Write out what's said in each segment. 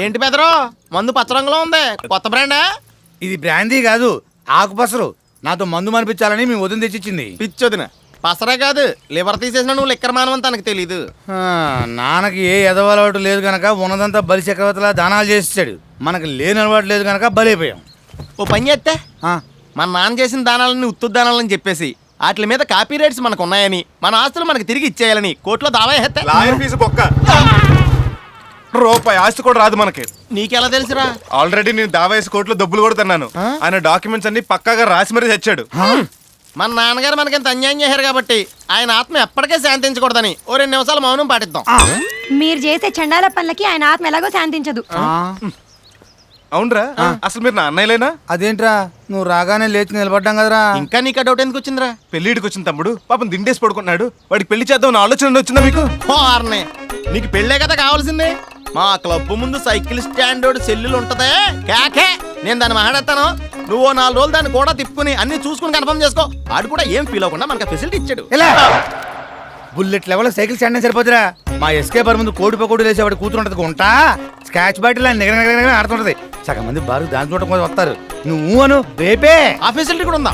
ఏంటి బెదరు మందు పచ్చ రంగులో ఉంది, కొత్త బ్రాండా? ఇది బ్రాందీ కాదు, ఆకుపసరు. నాతో మందు మనిపించాలని మీ వదిన తెచ్చిచ్చింది. పిచ్చొదిన పసరే కాదు, లివర్ తీసేసిన నువ్వు లిక్కర్ మానవని తనకు తెలీదు. నాన్నకి ఏ ఎదవలవాటు లేదు గనక ఉన్నదంతా బలి చక్రవర్తిలా దానాలు చేసాడు. మనకి లేని అలవాటు లేదు గనక బలైపోయాం. ఓ పని చేస్తే మన నాన్న చేసిన దానాలని ఉత్తు దానాలని చెప్పేసి వాటి మీద కాపీ రైట్స్ మనకు ఉన్నాయని, మన ఆస్తులు మనకు తిరిగి ఇచ్చేయాలని కోర్టులో దావా వేస్తే లాయర్ ఫీజు బొక్క. రూపాయి ఆస్తి కూడా రాదు మనకి. నీకెలా తెలుసురా? ఆల్రెడీ నేను దావా వేసి కోర్టులో డబ్బులు కూడా తిన్నాను. ఆయన డాక్యుమెంట్స్ అన్ని పక్కాగా రాసి మరీ తెచ్చాడు. మన నాన్నగారు మనకింత అన్యాయం చేశారు కాబట్టి ఆయన ఆత్మ ఎప్పటికే శాంతించకూడదని ఓ 2 నిమిషాలు మౌనం పాటిద్దాం. మీరు చేసే చండాల పనులకి ఆయన ఆత్మ ఎలాగో శాంతించదు. అవునరా, అసలు మీరు నా అన్నయ్యలేనా? అదేంట్రా నువ్వు రాగానే లేచి నిలబడ్డాం కదరా. ఇంకా నీకు డౌట్ ఎందుకు వచ్చిందిరా? పెళ్లిడికి వచ్చిన తమ్ముడు పాపం దిండేసి పడుకున్నాడు. వాడికి పెళ్లి చేద్దాం ఆలోచన వచ్చిందా మీకు? పోర్నే, నీకు పెళ్ళే కదా కావాల్సింది. మా క్లబ్ ముందు సైకిల్ స్టాండ్ సెల్లులు ఉంటదే కాకే, నేను దాన్ని మాట్లాడతాను. నువ్వు 4 రోజులు దాన్ని కూడా తిప్పుకుని అన్ని చూసుకుని కన్ఫర్మ్ చేసుకో. ఆడు కూడా ఏం ఫీల్ అవ్వకుండా మనకు ఫెసిలిటీ ఇచ్చాడు. బుల్లెట్ లెవెల్ సైకిల్ స్టాండ్ సరిపోతురా. మా ఎస్కేపర్ ముందు కోడి పకోడి లేసేవాడు కూతురు ఉంటది ఉంటా, స్కాచ్ బాటిల్ నిగర ఆడుతుంటది. సగం మంది బారు దాని చూడటం కోసం వస్తారు. నువ్వు అను రేపే ఆ ఫెసిలిటీ కూడా ఉందా?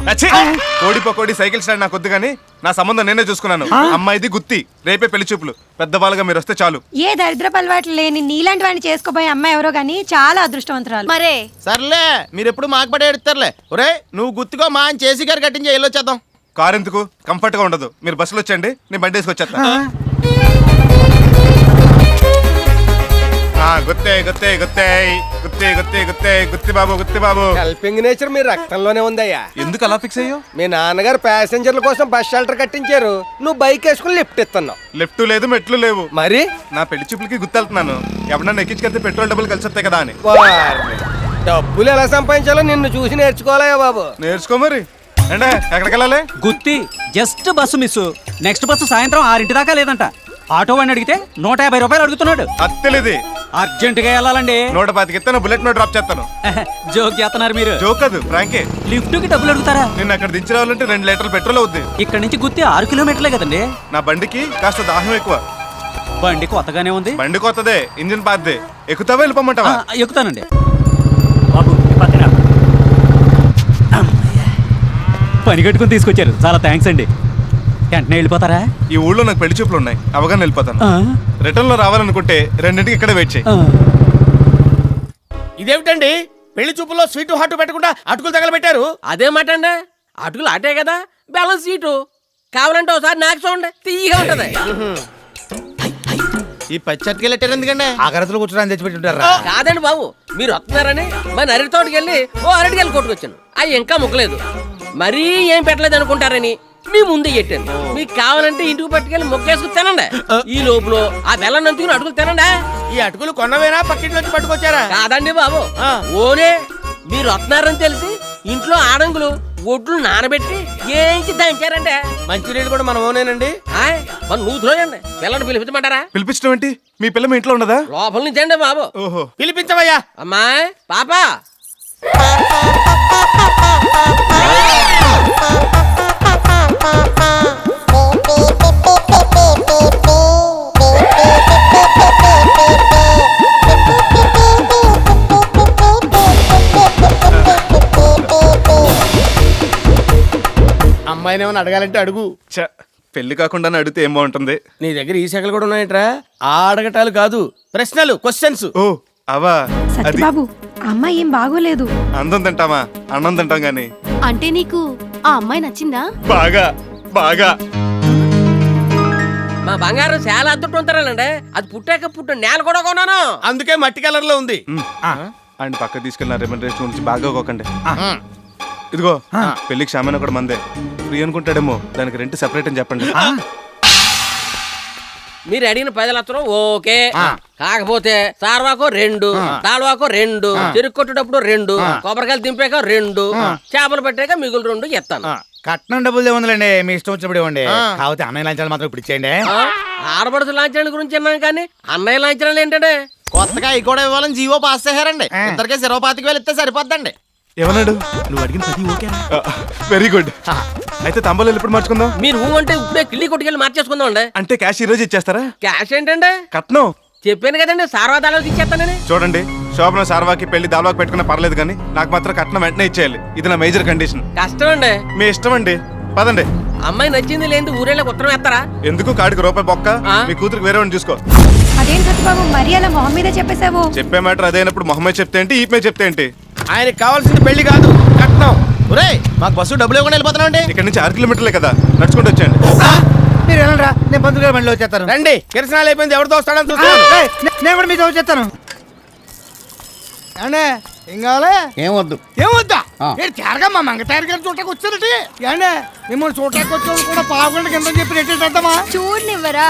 కోడి పకోడి సైకిల్ స్టాండ్ నాకు వద్దు కానీ నా సంబంధం నేనే చూసుకున్నాను. అమ్మాయిది గుత్తి, రేపే పెళ్లి చూపులు. పెద్దవాళ్ళగా మీరు వస్తే చాలు. ఏ దరిద్రపు అలవాట్లు లేని నీలాంటి వాడిని చేసుకోబోయే అమ్మాయి ఎవరో గానీ చాలా అదృష్టవంతురాలు. మరే సర్లే, మీరు ఎప్పుడు మాకు పడే ఎడతారులే. ఒరే నువ్వు గుర్తుకో మా అని చేసి గారు కట్టించి వెళ్ళొచ్చేద్దాం. కారు ఎందుకు, కంఫర్ట్ గా ఉండదు. మీరు బస్సులో వచ్చండి, నేను బండి వేసుకొచ్చేస్తా. గుత్తే గుత్తే గుత్తే గుత్తే గుత్తే గుత్తే గుత్తి బాబు, గుత్తి బాబు. హెల్పింగ్ నేచర్ మీ రక్తంలోనే ఉందయ్యా. ఎందుకు అలా ఫిక్స్ అయ్యో? మీ నాన్నగారు ప్యాసింజర్ల కోసం బస్ షెల్టర్ కట్టించారు, నువ్వు బైక్ వేసుకుని లిఫ్ట్ ఇస్తున్నావు. లెఫ్ట్ లేదు మెట్లు లేవు. మరి నా పెళ్లి చూపులకి గుర్తెళ్తున్నాను. ఎవరన్నా ఎక్కించుకెళ్తే పెట్రోల్ డబ్బులు కలిసి వస్తాయి కదా అని. డబ్బులు ఎలా సంపాదించాలో నిన్ను చూసి నేర్చుకోవాలయ్యా బాబు. నేర్చుకో మరి. అంటే ఎక్కడికి వెళ్ళాలి? Gutti just bus miss. Next bus సాయంత్రం 6 దాకా లేదంట. ఆటో వాడిని అడిగితే 150 రూపాయలు అడుగుతున్నాడు. అత్తలేది అర్జెంట్ గా వెళ్ళాలండి. 125 ఇస్తాను, బుల్లెట్ నోట్ డ్రాప్ చేస్తాను. జోక్ చేస్తున్నారు మీరు. జోక్ కాదు, ఫ్రాంకే. లిఫ్ట్ కి డబ్బులు అడుగుతారా? నిన్ను అక్కడ దించి రావాలంటే 2 లీటర్లు పెట్రోల్ అవుద్ది. ఇక్కడ నుంచి గుత్తి 6 కిలోమీటర్లే కదండి. నా బండికి కాస్త దాహం ఎక్కువ. బండి కొత్తగానే ఉంది. బండి కొత్తదే, ఇంజిన్ పాతదే. ఎక్కుతావా వెళ్ళిపోమంటావా? ఎక్కుతానండి బాబు. పని కట్టుకుని తీసుకొచ్చారు, చాలా థ్యాంక్స్ అండి. వెంటనే వెళ్ళిపోతారా? ఈ ఊళ్ళో నాకు పెళ్లి చూపులు ఉన్నాయి, అవగానే వెళ్ళిపోతాను. రిటర్న్ లో రావాలనుకుంటే 2 ఇక్కడ వెయిట్ చేయి. ఇదేమిటండి పెళ్లి చూపుల్లో స్వీట్ హాట్ పెట్టకుండా అటుకులు తగలబెట్టారు? అదే మాట అండి, అటుకులు అటే కదా, బెల్లం స్వీటు. కావాలంటే ఒకసారి నాకు చూడండి, తీయగా ఉంటది. ఈ పచ్చటికి లెట్టారు ఎందుకండి? ఆకరతలు కూర్చోడానికి తెచ్చిపెట్టుంటారా? కాదండి బాబు, మీరు వస్తున్నారని మన అరటి తోటకి వెళ్ళి అరటికాయలు కొట్టుకొచ్చాను. అవి ఇంకా ముక్కలేదు, మరీ ఏం పెట్టలేదు అనుకుంటారని మీ ముందే పెట్టాను. మీకు కావాలంటే ఇంటికి పట్టుకెళ్ళి మొక్కేసుకుని తినండి. ఈ లోపల ఆ బెల్లం నంచుకుని అటుకులు తినండి. ఈ అటుకులు కొన్నవేనా పక్కింటి నుంచి పట్టుకొచ్చారా? కాదండి బాబు, ఓనే మీరు వస్తున్నారని తెలిసి ఇంట్లో ఆడంగులు ఒడ్లు నానబెట్టి ఏంచి దంచారంటే. మంచినీళ్ళు కూడా మనం ఓనేనండి. మరి నువ్వు త్రోయండి, పిల్లలు పిలిపించమంటారా? పిలిపించడం ఏంటి? మీ పిల్ల మీ ఇంట్లో ఉన్నదా? లోపల నుంచి అండి బాబు. ఓహో, పిలిపించవయ్యా. అమ్మాయి పాపా. అమ్మాయిని ఏమైనా అడగాలంటే అడుగు. పెళ్లి కాకుండా అడిగితే ఏం బాగుంటుంది? నీ దగ్గర ఈ శాఖలు కూడా ఉన్నాయట్రా? ఆ అడగటాలు కాదు, ప్రశ్నలు, క్వశ్చన్స్. ఓ అవా. అది సత్యబాబు, అమ్మాయి ఏం బాగోలేదు. అందం తింటామా, అన్నం తింటాం గాని. అంటే నీకు ఆ అమ్మాయి నచ్చిందా? బాగా బాగా. మా బంగారం చాలా అద్దుట్టు ఉంటారండి. అది పుట్టాక నేల కూడా కొన్నాను, అందుకే మట్టి కలర్ లో ఉంది. ఆయన పక్క తీసుకెళ్ళిన రెమ్యూనరేషన్ గురించి బాగా ఒకండి. ఇదిగో పెళ్లికి షామాన్ కూడా మందే. ఫ్రీ అనుకుంటాడేమో, దానికి రెంట్ సెపరేట్ అని చెప్పండి. మీరు అడిగిన 10 లక్షలు ఓకే. కాకపోతే సార్వాకో 2, తాళ్వాకో 2, చెరుకు కొట్టేటప్పుడు 2, కొబ్బరికాయలు దింపాక 2, చేపలు పట్టాక మిగులు 2 ఇస్తాను. కట్నం డబ్బులు ఏముందండి, మీ ఇష్టం వచ్చినప్పుడు ఇవ్వండి. కాకపోతే అన్నయ్య లాంఛనాలు మాత్రం ఇప్పుడు ఇచ్చేయండి. ఆడపడుచు లాంఛనాల గురించి అన్నాను కానీ అన్నయ్య లాంఛనాలు ఏంటంటే కొత్తగా అవి కూడా ఇవ్వాలని జీవో పాస్ చేశారండి. ఇద్దరికే 25,000 ఇస్తే సరిపోద్దండి. ఏమన్నాడు? నువ్వు అడిగిన 10 ఓకే. Very good. అయితే తాంబూలాలు ఎప్పుడు మార్చుకుందాం? మీరు అంటే ఇప్పుడే కిళ్ళి కొట్టుకెళ్ళి మార్చేసుకుందాం అండి. అంటే క్యాష్ ఈ రోజు ఇచ్చేస్తారా? క్యాష్ ఏంటంటే కట్నం చెప్పాను కదండి సార్వాదాలో ఇచ్చేస్తానని. చూడండి, శోభన సార్వాకి పెళ్లి దాల్వాకి పెట్టుకున్నా పర్లేదు కానీ నాకు మాత్రం కట్నం వెంటనే ఇచ్చేయాలి. ఇది నా మేజర్ కండిషన్. కష్టం అండి. మీ ఇష్టం అండి, పదండి. అమ్మాయి నచ్చింది లేదు ఊరేళ్ళకి ఉత్తరం వేస్తారా? ఎందుకు కాడికి రూపాయి బొక్క? ఆ? మీ కూతురికి వేరే వాడిని చూసుకో. అదేం సత్యబాబు మరీ అలా మొహం మీద చెప్పేశావు? చెప్పే మ్యాటర్ అదైనప్పుడు మొహమ్మద్ చెప్తే ఏంటి, ఈపే చెప్తే ఏంటి? ఆయనకి కావాల్సింది పెళ్లి కాదు, కట్నం. ఒరేయ్ మాకు బస్సు డబ్బులు ఇవ్వకుండా వెళ్ళిపోతున్నావు అండి. ఇక్కడ నుంచి 6 కిలోమీటర్లే కదా, నడుచుకుంటూ వచ్చేయండి. మీరు వెళ్ళండి రా, నేను పంతులు గారి బండిలో వచ్చేస్తాను. రండి, కిరసనాలు అయిపోయింది, ఎవరితో వస్తాడని చూస్తాను. ఏయ్, నేను కూడా మీతో వచ్చేస్తాను. ఏండే ఏం కావాలి? ఏమొద్దు. ఏమొద్దా? ఏంటి తేరగా మా మంగతాయారు గారు చూడటానికి వచ్చారటి? ఏండే మిమ్మల్ని చూడటానికి వచ్చేది కూడా పావుగంట కింద చెప్పి రెట్టేద్దామా? చూడనివ్వరా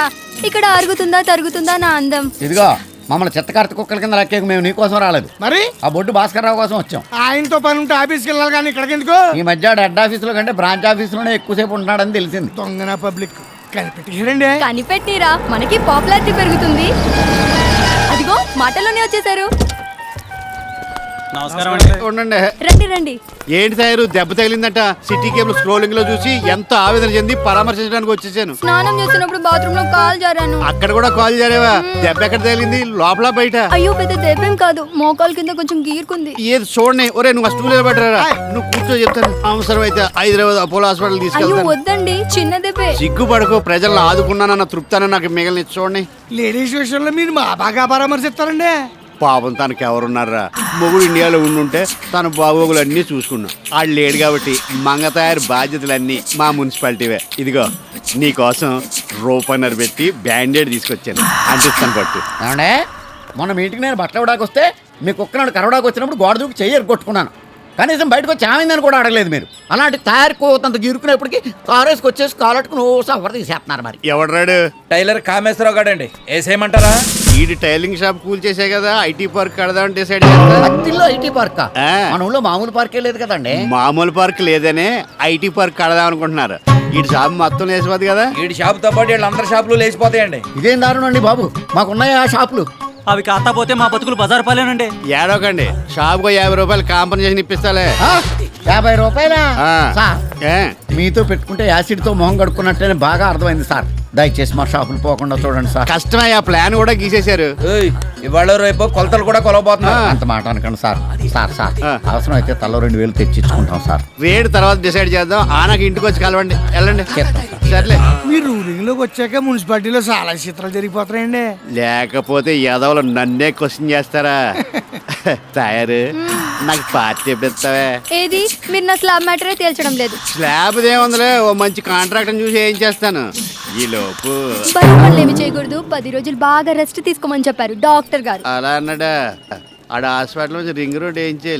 ఇక్కడ అరుగుతుందా తరుగుతుందా నా అందం. ఇదిగో మమ్మల్ని చెత్తకార్త కుక్కల కింద లెక్కేకు మేము నీకోసం రాలేదు. మరి ఆ బొడ్డు భాస్కర్ రావు కోసం వచ్చాం. ఆయనతో పని ఉంటే ఆఫీస్కి వెళ్ళాలి కానీ ఇక్కడికి ఎందుకు? ఈ మధ్య హెడ్ ఆఫీసులో కంటే బ్రాంచ్ ఆఫీసులోనే ఎక్కువసేపు ఉంటున్నాడని తెలిసింది. దొంగన పబ్లిక్ కనిపెట్టారండి. కనిపెట్టిరా మనకి పాపులారిటీ పెరుగుతుంది. అదిగో మాటలోనే వచ్చేసారు. నమస్కారం అండి. ఉండండి. రండి రండి. ఏంటి తయారు దెబ్బ తగిలిందట? సిటీ కేబుల్ స్క్రోలింగ్ లో చూసి ఎంత ఆవేదన చెంది పరామర్శించడానికి వచ్చేసాను. స్నానం చేస్తున్నప్పుడు బాత్రూమ్ లో కాల్ జారాను. అక్కడ కూడా కాల్ చేరేవా? దెబ్బ ఎక్కడ తగిలింది, లోపల బయట? అయ్యో పెద్ద దెబ్బేం కాదు, మోకాలు కింద కొంచెం గీరుకుంది. ఏది చూడండి. ఒరే నువ్వు అಷ್ಟು నిలబెట్టరా, నువ్వు కూర్చో చెప్తాను. అవసరం అయితే హైదరాబాద్ అపోలో హాస్పిటల్ అయ్యో తీసుకెళ్తాను. వద్దండి, చిన్న దెబ్బే. సిగ్గుపడకు, ప్రజలను ఆదుకున్నానన్న తృప్తాన నాకు మిగిలిన చూడండి. లేడీస్ విషయంలో మీరు మా బాగా పరామర్శిస్తారండి. పాపం తనకి ఎవరున్నారా? మొగుడు ఇండియాలో ఉండుంటే తన బాగోగులు అన్నీ చూసుకున్నాం. ఆడు లేడు కాబట్టి మంగతయారు బాధ్యతలన్నీ మా మున్సిపాలిటీవే. ఇదిగో నీకోసం రూపన్నర పెట్టి బ్యాండేడ్ తీసుకొచ్చాను, అందిస్తాను పట్టు. ఏమండే మొన్న మీటింగ్ నేను బట్టలు ఇవ్వడానికి వస్తే మీ కుక్కనాడు కరవడానికి వచ్చినప్పుడు గోడ దూకి చెయ్యి కొట్టుకున్నాను. కనీసం బయటకు వచ్చి ఆమెందని కూడా అడగలేదు మీరు. అలాంటి తయారుకోతంత గిరుకునేప్పటికి కారేసుకు వచ్చేసి కాలట్టుకుని ఎవరు తీసేస్తున్నారు. మరి ఎవడరాడు? టైలర్ కామేశ్వరరావు గాడండి, వేసేయమంటారా? ఈడు టైలింగ్ షాప్ కూల్ చేసే కదా ఐటీ పార్క్ కడదామని డిసైడ్ చేస్తా. అత్తిల్లో ఐటీ పార్క్ ఆ. మన ఊళ్ళో మామూలు పార్కే లేదు కదండి. మామూలు పార్క్ లేదనే ఐటీ పార్క్ కడదాం అనుకుంటున్నారు. ఈ షాప్ మొత్తం వేసిపోద్ది కదా. వీడి షాపుతో పాటు వీళ్ళందరి షాపులు లేచిపోతాయండి. ఇదేం దారుణం అండి బాబు, మాకున్నాయి ఆ షాపులు. అవి కాకపోతే మా బతుకులు బజారు పాలేనండి. ఏడోకండి, షాప్కు 50 రూపాయలు కాంపన్సేషన్ ఇప్పిస్తాలే. 50 రూపాయలా? ఆ. సార్ ఏ? మీతో పెట్టుకుంటే యాసిడ్తో మొహం కడుక్కున్నట్టేనే బాగా అర్థమైంది సార్. దయచేసి మా షాపులు పోకుండా చూడండి సార్. కష్టమే, ఆ ప్లాన్ కూడా గీసేశారు. ఇవాళ రేపు కొలతలు కూడా కొలబోతున్నారు. అంత మాట అనకండి సార్. సార్ సార్ ఆ. అవసరం అయితే తలో 2000 తెచ్చిచ్చుకుంటాం సార్. రేటు తర్వాత డిసైడ్ చేద్దాం. ఆనకి ఇంటికి వచ్చి కలవండి, వెళ్ళండి. సర్లే. మీరు రూలింగ్ లోకి వచ్చాక మున్సిపాలిటీలో చాలా చిత్రాలు జరిగిపోతున్నాయండి. లేకపోతే యాదవులు నన్నే క్వశ్చన్ చేస్తారా? తయారు నాకు పార్టీ ఎప్పుడు ఇస్తావే? ఏది మీరు నా స్లాబ్ మ్యాటరే తేల్చడం లేదు. స్లాబ్ దేముందిలే, ఓ మంచి కాంట్రాక్ట్ చూసి ఏం చేస్తాను. ఈ లోపు బరువు పనులు ఏమి చేయకూడదు, 10 రోజులు బాగా రెస్ట్ తీసుకోమని చెప్పారు డాక్టర్ గారు. అలా అన్నాడా? ఆడ హాస్పిటల్ నుంచి రింగ్ రోడ్ ఏం చేయాలి?